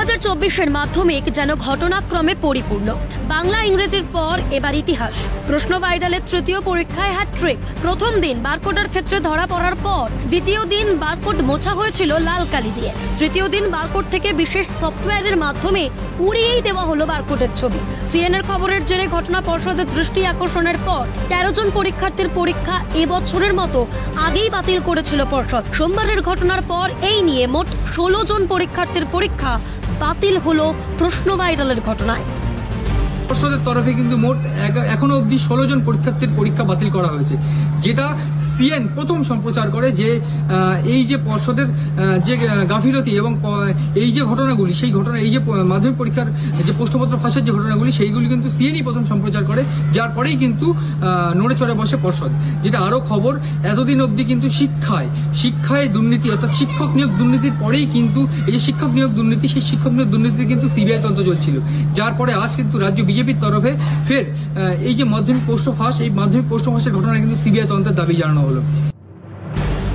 2024-এর মাধ্যমিক যেন ঘটনাক্রমে পরিপূর্ণ। বাংলা ইংরেজির পর এবার ইতিহাস। প্রশ্ন ভাইরালের তৃতীয় পরীক্ষায় হ্যাট্রিক। প্রথম দিন বারকোডের ক্ষেত্রে ধরা পড়ার পর দ্বিতীয় দিন বারকোড মোছা হয়েছিল লাল কালি দিয়ে। তৃতীয় দিন বারকোড থেকে বিশেষ সফটওয়্যারের মাধ্যমে উড়িয়েই দেওয়া হলো বারকোডের ছবি। সিএনএর খবরের জেরে ঘটনা পর্ষদের দৃষ্টি আকর্ষণের পর 13 জন পরীক্ষার্থীর পরীক্ষা এবছরের মতো আগেই বাতিল করেছিল পর্ষদ। সোমবারের ঘটনার পর এই নিয়ে মোট 16 জন পরীক্ষার্থীর পরীক্ষা বাতিল হলো প্রশ্ন ভাইরালের ঘটনায়। পর্ষদের তরফে কিন্তু মোট এখনো অবধি 16 জন পরীক্ষার্থীর পরীক্ষা বাতিল করা হয়েছে, যেটা সিএন প্রথম সম্প্রচার করে যে এই যে পর্ষদের যে গাফিলতি এবং এই যে ঘটনাগুলি, সেই ঘটনা এই যে মাধ্যমিক পরীক্ষার যে প্রশ্নপত্র ফাঁসের যে ঘটনাগুলি, সেইগুলি কিন্তু সিএনই প্রথম সম্প্রচার করে, যার পরেই কিন্তু নড়ে চড়ে বসে পর্ষদ। যেটা আরো খবর, এতদিন অবধি কিন্তু শিক্ষায় দুর্নীতি অর্থাৎ শিক্ষক নিয়োগ দুর্নীতির পরেই কিন্তু এই যে শিক্ষক নিয়োগ দুর্নীতি, সেই শিক্ষক নিয়োগ দুর্নীতি কিন্তু সিবিআই তদন্ত চলছিল, যার পরে আজ কিন্তু রাজ্য বিজেপির তরফে ফের এই যে মাধ্যমিক প্রশ্ন ফাঁস, এই মাধ্যমিক প্রশ্ন ফাঁসের ঘটনা কিন্তু সিবিআই তদন্তের দাবি জানানো হলো।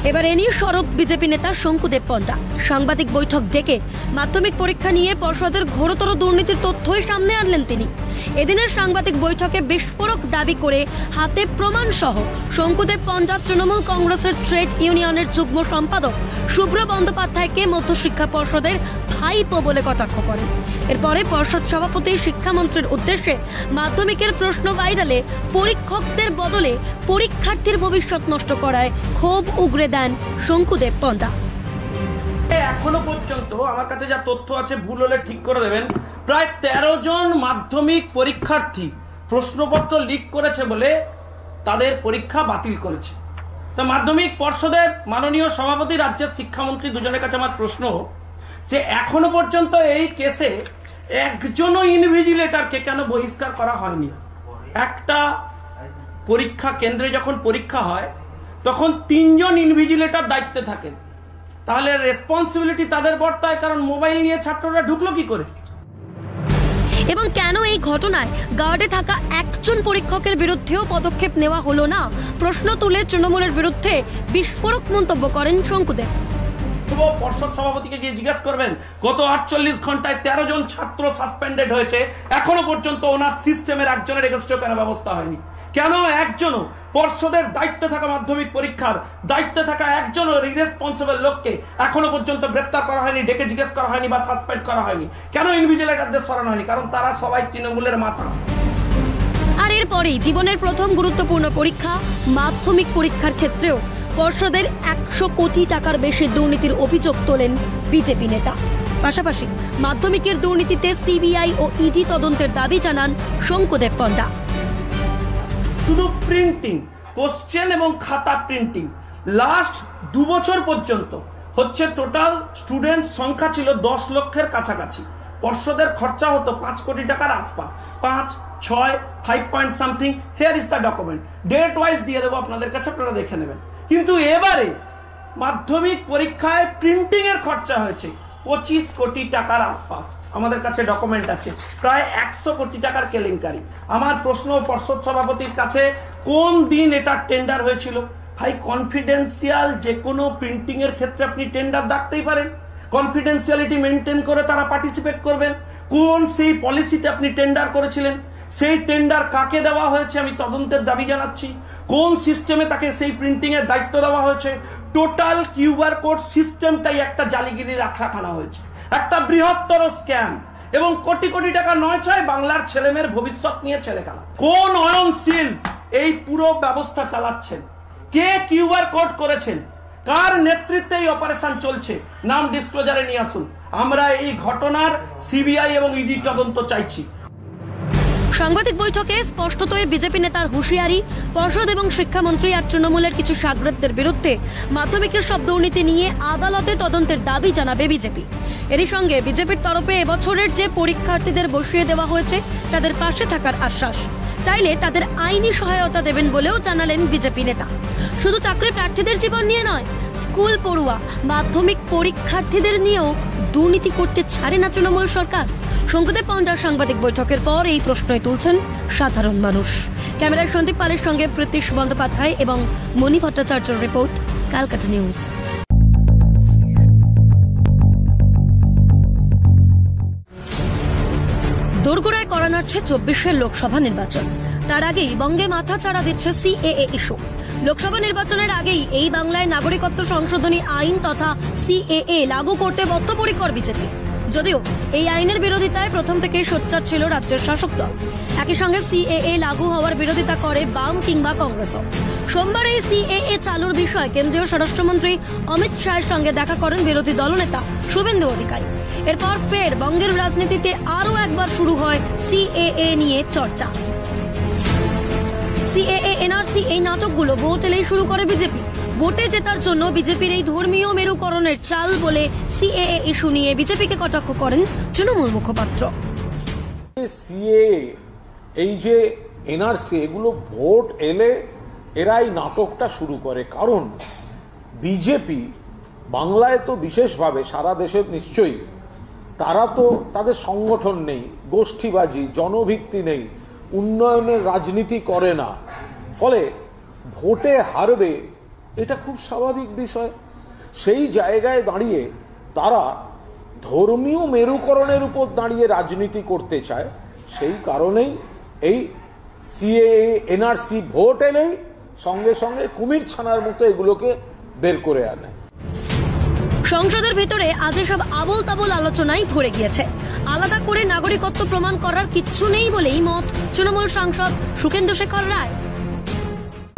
এবার এ নিয়ে সরব বিজেপি নেতা শঙ্কুদেব পন্ডা। সাংবাদিক বৈঠক ডেকে মাধ্যমিক পরীক্ষা নিয়ে পর্ষদের ঘোরতর দুর্নীতির তথ্যই সামনে আনলেন তিনি। এদিনের সাংবাদিক বৈঠকে বিস্ফোরক দাবি করে হাতে প্রমাণ সহ শঙ্কুদেব পন্ডা তৃণমূল কংগ্রেসের ট্রেড ইউনিয়নের যুগ্ম সম্পাদক শুভ্র বন্দ্যোপাধ্যায়কে মধ্যশিক্ষা পর্ষদের ভাইপো বলে কটাক্ষ করেন। এরপরে পর্ষদ সভাপতি শিক্ষামন্ত্রীর উদ্দেশ্যে মাধ্যমিকের প্রশ্ন ভাইরালে পরীক্ষকদের বদলে পরীক্ষার্থীর ভবিষ্যৎ নষ্ট করায় ক্ষোভ উগরে দেন শঙ্কুদেব পন্ডা। এখনো পর্যন্ত আমার কাছে যা তথ্য আছে, ভুল হলে ঠিক করে দেবেন, প্রায় 13 জন মাধ্যমিক পরীক্ষার্থী প্রশ্নপত্র লিক করেছে বলে তাদের পরীক্ষা বাতিল করেছে। তা মাধ্যমিক পর্ষদের মাননীয় সভাপতি, রাজ্যের শিক্ষামন্ত্রী, দুজনের কাছে আমার প্রশ্ন যে এখনো পর্যন্ত এই কেসে একজনও ইনভিজিলেটরকে কেন বহিষ্কার করা হয়নি? একটা পরীক্ষা কেন্দ্রে যখন পরীক্ষা হয় তখন 3 জন ইনভিজিলেটর দায়িত্বে থাকেন, তাহলে রেসপন্সিবিলিটি তাদের বর্তায়, কারণ মোবাইল নিয়ে ছাত্ররা ঢুকলো কি করে? এবং কেন এই ঘটনায় গার্ডে থাকা একজন পরীক্ষকের বিরুদ্ধেও পদক্ষেপ নেওয়া হলো না, প্রশ্ন তুলে তৃণমূলের বিরুদ্ধে বিস্ফোরক মন্তব্য করেন শঙ্কুদেব। পর্ষদ সভাপতিকে গিয়ে জিজ্ঞেস করবেন, গত 48 ঘন্টায় 13 জন ছাত্র সাসপেন্ডেড হয়েছে, এখনো পর্যন্ত ওনার সিস্টেমের একজনের এগেইনস্টে কেন ব্যবস্থা হয়নি? কেন একজনও পর্ষদের দায়িত্বে থাকা মাধ্যমিক পরীক্ষার দায়িত্বে থাকা একজনও ইরেসপন্সিবল লোককে এখনো পর্যন্ত গ্রেপ্তার করা হয়নি, ডেকে জিজ্ঞেস করা হয়নি বা সাসপেন্ড করা হয়নি? কেন ইনভিজিলেটরদের সরানো হয়নি? কারণ তারা সবাই তৃণমূলের মাথা। আর এরপরেই জীবনের প্রথম গুরুত্বপূর্ণ পরীক্ষা মাধ্যমিক পরীক্ষার ক্ষেত্রেও পর্ষদের 100 কোটি টাকার বেশি দুর্নীতির অভিযোগ তোলেন বিজেপি নেতা। পাশাপাশি মাধ্যমিকের দুর্নীতিতে সিবিআই ও ইডি তদন্তের দাবি জানান শঙ্কুদেব পন্ডা। শুধু প্রিন্টিং, কোশ্চেন এবং খাতা প্রিন্টিং লাস্ট 2 বছর পর্যন্ত হচ্ছে, টোটাল স্টুডেন্ট সংখ্যা ছিল 10 লক্ষের কাছাকাছি। পর্ষদের খরচা হতো 5 কোটি টাকার আশপাশ, 5, 6, 5 point something. Here is the document, date wise দিয়ে দেবো আপনাদের কাছে, আপনারা দেখে নেবেন। কিন্তু এবারে মাধ্যমিক পরীক্ষায় প্রিন্টিং এর খরচা হয়েছে 25 কোটি টাকার আশপাশ। আমাদের কাছে ডকুমেন্ট আছে, প্রায় 100 কোটি টাকার কেলেঙ্কারি। আমার প্রশ্ন পর্ষদ সভাপতির কাছে, কোন দিন এটা টেন্ডার হয়েছিল? ভাই, কনফিডেন্সিয়াল যে কোনো প্রিন্টিং এর ক্ষেত্রে আপনি টেন্ডার ডাকতেই পারেন, কনফিডেন্সিয়ালিটি মেনটেন করে তারা পার্টিসিপেট করবেন। কোন সেই পলিসিতে আপনি টেন্ডার করেছিলেন? সেই টেন্ডার কাকে দেওয়া হয়েছে আমি তদন্তের দাবি জানাচ্ছি। কোন সিস্টেমে তাকে সেই প্রিন্টিং এর দায়িত্ব দেওয়া হয়েছে? টোটাল কিউআর কোড সিস্টেমটাই একটা জালিগিরি রাখাখানা হয়েছে, একটা বৃহত্তর স্ক্যাম, এবং কোটি কোটি টাকা নয় ছয় বাংলার ছেলেমেয়ের ভবিষ্যৎ নিয়ে ছেলে খেলা। কোন অয়নশীল এই পুরো ব্যবস্থা চালাচ্ছেন? কে কিউআর কোড করেছেন? কার নেতৃত্বে এই অপারেশন চলছে? নাম ডিসক্লোজারে নিয়ে আসুন। আমরা এই ঘটনার সিবিআই এবং ইডি তদন্ত চাইছি। সাংবাদিক বৈঠকে স্পষ্টতই বিজেপি নেতার হুঁশিয়ারি, পর্ষদ এবং শিক্ষামন্ত্রী আর তৃণমূলের কিছু সাংবাদিকদের বিরুদ্ধে মাধ্যমিকের সব দুর্নীতি নিয়ে আদালতে তদন্তের দাবি জানাবে বিজেপি। এরই সঙ্গে বিজেপির তরফে এবছরের যে পরীক্ষার্থীদের বসিয়ে দেওয়া হয়েছে তাদের পাশে থাকার আশ্বাস, চাইলে তাদের আইনি সহায়তা দেবেন বলেও জানালেন বিজেপি নেতা। শুধু চাকরি প্রার্থীদের জীবন নিয়ে নয়, স্কুল পড়ুয়া মাধ্যমিক পরীক্ষার্থীদের নিয়েও দুর্নীতি করতে ছাড়ে না তৃণমূল সরকার। শঙ্কুদেব পন্ডার সাংবাদিক বৈঠকের পর এই প্রশ্নই তুলছেন সাধারণ মানুষ। ক্যামেরায় সন্দীপ পালের সঙ্গে প্রতীশ বন্দ্যোপাধ্যায় এবং মণি ভট্টাচার্যের রিপোর্ট, ক্যালকাটা নিউজ। দোরগোড়ায় করা নাড়ছে 24-এর লোকসভা নির্বাচন। তার আগেই বঙ্গে মাথা চাড়া দিচ্ছে সিএএ ইস্যু। লোকসভা নির্বাচনের আগেই এই বাংলায় নাগরিকত্ব সংশোধনী আইন তথা সিএএ লাগু করতে বদ্ধপরিকর বিজেপি। যদিও এই আইনের বিরোধিতায় প্রথম থেকে সোচ্চার ছিল রাজ্যের শাসক দল। একই সঙ্গে সিএএ লাগু হওয়ার বিরোধিতা করে বাম কিংবা কংগ্রেসও। সোমবার এই সিএএ চালুর বিষয়ে কেন্দ্রীয় স্বরাষ্ট্রমন্ত্রী অমিত শাহের সঙ্গে দেখা করেন বিরোধী দলনেতা শুভেন্দু অধিকারী। এরপর ফের বঙ্গের রাজনীতিতে আরও একবার শুরু হয় সিএএ নিয়ে চর্চা। সিএএ এনআরসি এই নাটকগুলো ভোট এলেই শুরু করে বিজেপি। ভোটে জেতার জন্য বিজেপির এই ধর্মীয় মেরুকরণের চাল বলে সিএএ ইস্যু নিয়ে বিজেপিকে কটাক্ষ করেন তৃণমূল মুখপাত্র। সিএএ এই যে এনআরসি এগুলো ভোট এলে এরাই নাটকটা শুরু করে, কারণ বিজেপি বাংলায় তো বিশেষভাবে, সারা দেশে নিশ্চয়ই, তারা তো তাদের সংগঠন নেই, গোষ্ঠীবাজি, জনভিত্তি নেই, উন্নয়নের রাজনীতি করে না, ফলে ভোটে হারবে এটা খুব স্বাভাবিক বিষয়। সেই জায়গায় দাঁড়িয়ে তারা ধর্মীয় মেরুকরণের উপর দাঁড়িয়ে রাজনীতি করতে চায়। সেই কারণেই এই সিএএ এনআরসি ভোট এলেই সঙ্গে সঙ্গে কুমির ছানার মতো এগুলোকে বের করে আনে। সংসদের ভেতরে আজ সব আবোল তাবোল আলোচনায় ভরে গিয়েছে। আলাদা করে নাগরিকত্ব প্রমাণ করার কিচ্ছু নেই বলেই মত তৃণমূল সাংসদ সুখেন্দু শেখর রায়।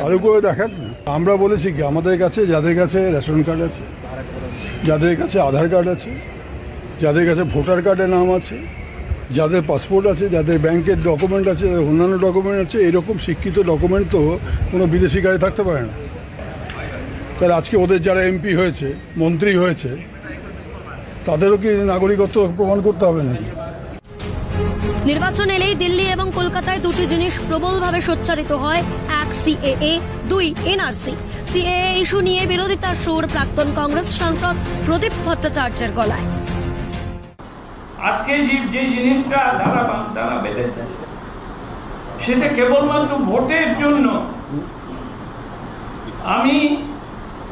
ভালো করে দেখেন, আমরা বলেছি কি, আমাদের কাছে যাদের কাছে রেশন কার্ড আছে, যাদের কাছে আধার কার্ড আছে, যাদের কাছে ভোটার কার্ডের নাম আছে, যাদের পাসপোর্ট আছে, যাদের ব্যাংকের ডকুমেন্ট আছে, অন্যান্য ডকুমেন্ট আছে, এরকম শিক্ষিত ডকুমেন্ট তো কোনো বিদেশি কাজে থাকতে পারে না। তাহলে আজকে ওদের যারা এমপি হয়েছে, মন্ত্রী হয়েছে, তাদেরও কি নাগরিকত্ব প্রমাণ করতে হবে নাকি? নির্বাচন এলেই দিল্লি এবং কলকাতায় দুটি জিনিস প্রবলভাবে সোচ্চারিত হয়, এক সিএএ, দুই এনআরসি। সিএএ ইস্যু নিয়ে বিরোধিতার সুর প্রাক্তন কংগ্রেস সাংসদ প্রদীপ ভট্টাচার্যের গলায়। আজকে যে জিনিসটা ধারা বেঁধেছে সেটা কেবলমাত্র ভোটের জন্য। আমি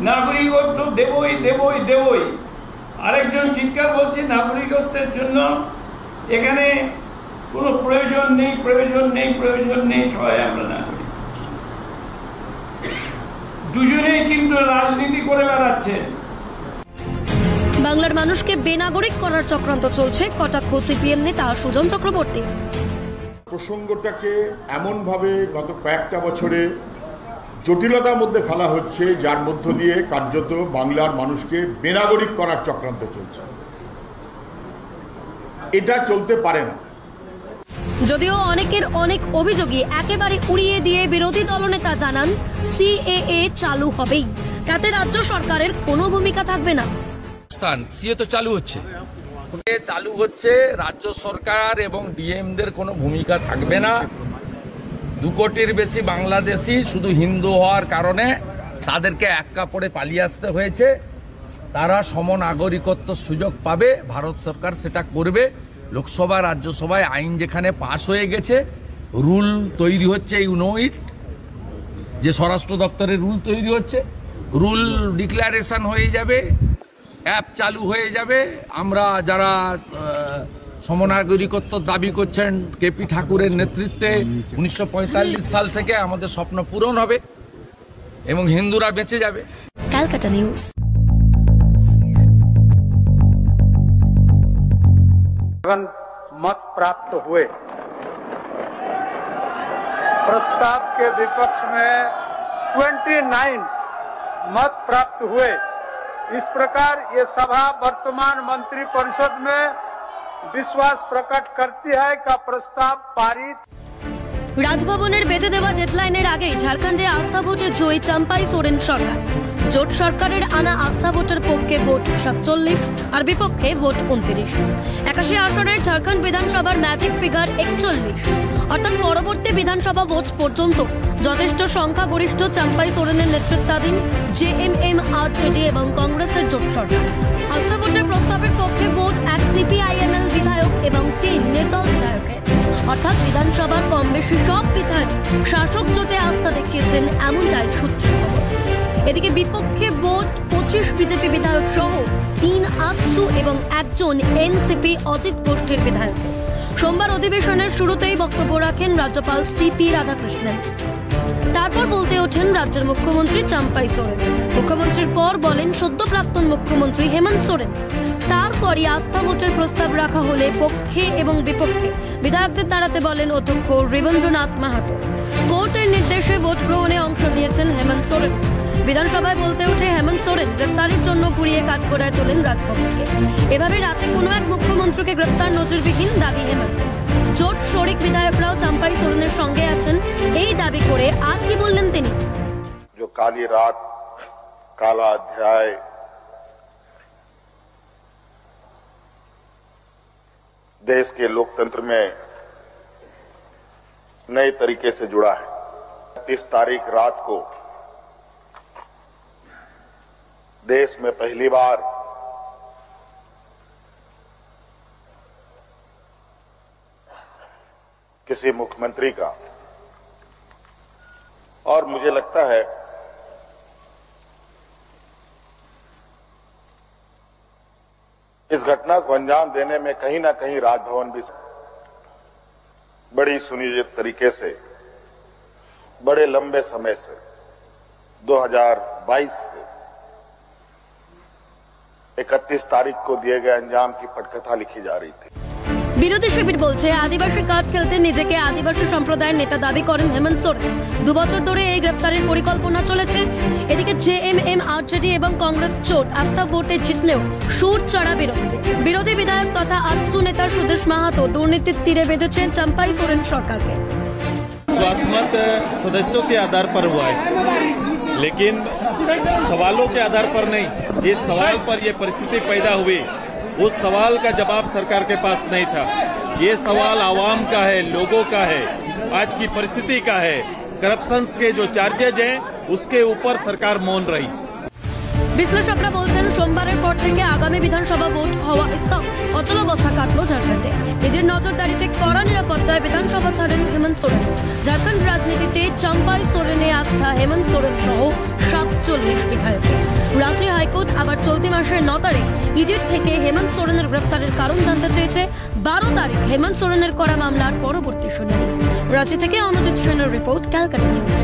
নাগরিকত্ব দেবই। আরেকজন চিৎকার বলছে নাগরিকত্বের জন্য এখানে কোনো প্রয়োজন নেই, সবাই আমরা নাগরিক। দুজনেই কিন্তু রাজনীতি করে বেড়াচ্ছে। বাংলার মানুষকে বেনাগরিক করার চক্রান্ত চলছে, কটাক্ষ সিপিএম নেতা সুজন চক্রবর্তী। প্রসঙ্গটাকে এমনভাবে গত কয়েকটা বছরে জটিলতার মধ্যে ফেলা হচ্ছে, যার মধ্য দিয়ে কার্যত বাংলার মানুষকে বেনাগরিক করার চক্রান্ত চলছে। এটা চলতে পারে না। যদিও অনেকের অনেক অভিযোগই একেবারে উড়িয়ে দিয়ে বিরোধী দলনেতা জানান সিএএ চালু হবেই, তাতে রাজ্য সরকারের কোনো ভূমিকা থাকবে না। সিএ তো চালু হচ্ছে, রাজ্য সরকার এবং ডিএমদের কোনো ভূমিকা থাকবে না। 2 কোটির বেশি বাংলাদেশি শুধু হিন্দু হওয়ার কারণে তাদেরকে এক কাপড়ে পালিয়ে আসতে হয়েছে। তারা সমনাগরিকত্ব সুযোগ পাবে, ভারত সরকার সেটা করবে। লোকসভা রাজ্যসভায় আইন যেখানে পাশ হয়ে গেছে, রুল তৈরি হচ্ছে, যে স্বরাষ্ট্র দপ্তরের রুল তৈরি হচ্ছে, রুল ডিক্লারেশন হয়ে যাবে, অ্যাপ চালু হয়ে যাবে। আমরা যারা সমনাগরিকত্ব দাবি করছেন কেপি ঠাকুরের নেতৃত্বে 1945 সাল থেকে আমাদের স্বপ্ন পূরণ হবে এবং হিন্দুরা বেঁচে যাবে। ক্যালকাটা নিউজ। मत प्राप्त हुए, प्रस्ताव के विपक्ष में 29 मत प्राप्त हुए। इस प्रकार ये सभा वर्तमान मंत्रिपरिषद में विश्वास प्रकट करती है कि प्रस्ताव पारित। রাজভবনের বেঁধে দেওয়া ডেডলাইনের আগেই ঝাড়খণ্ডে আস্থা ভোটে জয়ী চাম্পাই সোরেন সরকার। জোট সরকারের আনা আস্থা ভোটের পক্ষে ভোট 47 আর বিপক্ষে ভোট 29। 81 আসনের ঝাড়খণ্ড বিধানসভার ম্যাজিক ফিগার 41, অর্থাৎ পরবর্তী বিধানসভা ভোট পর্যন্ত যথেষ্ট সংখ্যাগরিষ্ঠ চাম্পাই সোরেনের নেতৃত্বাধীন জেএমএম, আরজেডি এবং কংগ্রেসের জোট সরকার। আস্থা ভোটের প্রস্তাবের পক্ষে ভোট 1 সিপিআইএমএল বিধায়ক এবং 3 নির্দল বিধায়কের, অর্থাৎ বিধানসভার কম বেশি সব বিধায়ক শাসক জোটে আস্থা দেখিয়েছেন, এমনটাই সূত্র। এদিকে বিপক্ষে ভোট 25 বিজেপি বিধায়ক সহ 3 আকসু এবং 1 এনসিপি অজিত গোষ্ঠীর বিধায়ক। সোমবার অধিবেশনের শুরুতেই বক্তব্য রাখেন রাজ্যপাল সিপি রাধাকৃষ্ণন। তারপর বলতে ওঠেন রাজ্যের মুখ্যমন্ত্রী চাম্পাই সোরেন। মুখ্যমন্ত্রীর পর বলেন সদ্য প্রাক্তন মুখ্যমন্ত্রী হেমন্ত সোরেন। তারপরই আস্থা ভোটের প্রস্তাব রাখা হলে পক্ষে এবং বিপক্ষে বিধায়কদের দাঁড়াতে বলেন অধ্যক্ষ রবীন্দ্রনাথ মাহাতো। কোর্টের নির্দেশে ভোট গ্রহণে অংশ নিয়েছেন হেমন্ত সোরেন। বিধানসভায় বলতে উঠে হেমন্ত সোরেন গ্রেপ্তারের জন্য ঘুরিয়ে কাঠগড়ায় তোলেন রাজভবনকে। এভাবে রাতে কোনো এক মুখ্যমন্ত্রীকে গ্রেপ্তার নজিরবিহীন দাবি হেমন্ত। জোট শরিক বিধায়করাও চাম্পাই সোরেনের সঙ্গে আছেন এই দাবি করে আর কি বললেন তিনি। जो काली रात काला अध्याय देश के लोकतंत्र में नए तरीके से जुड़ा है। 30 तारीख रात को देश में पहली बार किसी मुख्यमंत्री का, और मुझे लगता है इस घटना को अंजाम देने में कहीं ना कहीं राजभवन भी बड़ी सुनियोजित तरीके से बड़े लंबे समय से 2022 से 31 तारीख को दिए गए अंजाम की पटकथा लिखी जा रही थी। বিরোধী শিবির বলছে আদিবাসী কার্ড খেলতে নিজেকে আদিবাসী সম্প্রদায়ের নেতা দাবি করেন হেমন্ত সোরেন। 2 বছর ধরে এই গ্রেপ্তারের পরিকল্পনা চলেছে। এদিকে জেএমএম, আরজেডি এবং কংগ্রেস জোট আস্থা ভোটে জিতলেও সুর চড়া বিরোধীদের। বিরোধী বিধায়ক তথা আজসু নেতা সুদেশ মাহাতো দুর্নীতির তীরে বেঁধেছেন চাম্পাই সোরেন সরকারকে। विश्वासमत सदस्यों के आधार पर हुआ है, लेकिन सवालों के आधार पर नहीं। जिस सवाल पर यह परिस्थिति पैदा हुई उस सवाल का जवाब सरकार के पास नहीं था। ये सवाल आवाम का है, लोगों का है, आज की परिस्थिति का है। करप्शन के जो चार्जेज हैं उसके ऊपर सरकार मौन रही। বিশ্লেষকরা বলছেন সোমবারের পর থেকে আগামী বিধানসভা ভোট হওয়া স্তব অচলাবস্থা কাটল ঝাড়খণ্ডে। নিজের নজরদারিতে কড়া নিরাপত্তায় বিধানসভা ছাড়েন হেমন্ত সোরেন। ঝাড়খণ্ড রাজনীতিতে চাম্পাই সোরেনে আস্থা হেমন্ত সোরেন সহ 47 বিধায়কের। রাঁচি হাইকোর্ট আবার চলতি মাসের 9 তারিখ ইডির থেকে হেমন্ত সোরেনের গ্রেপ্তারের কারণ জানতে চেয়েছে। 12 তারিখ হেমন্ত সোরেনের করা মামলার পরবর্তী শুনানি। রাঁচি থেকে অনুজিৎ সেনের রিপোর্ট, ক্যালকাটা নিউজ।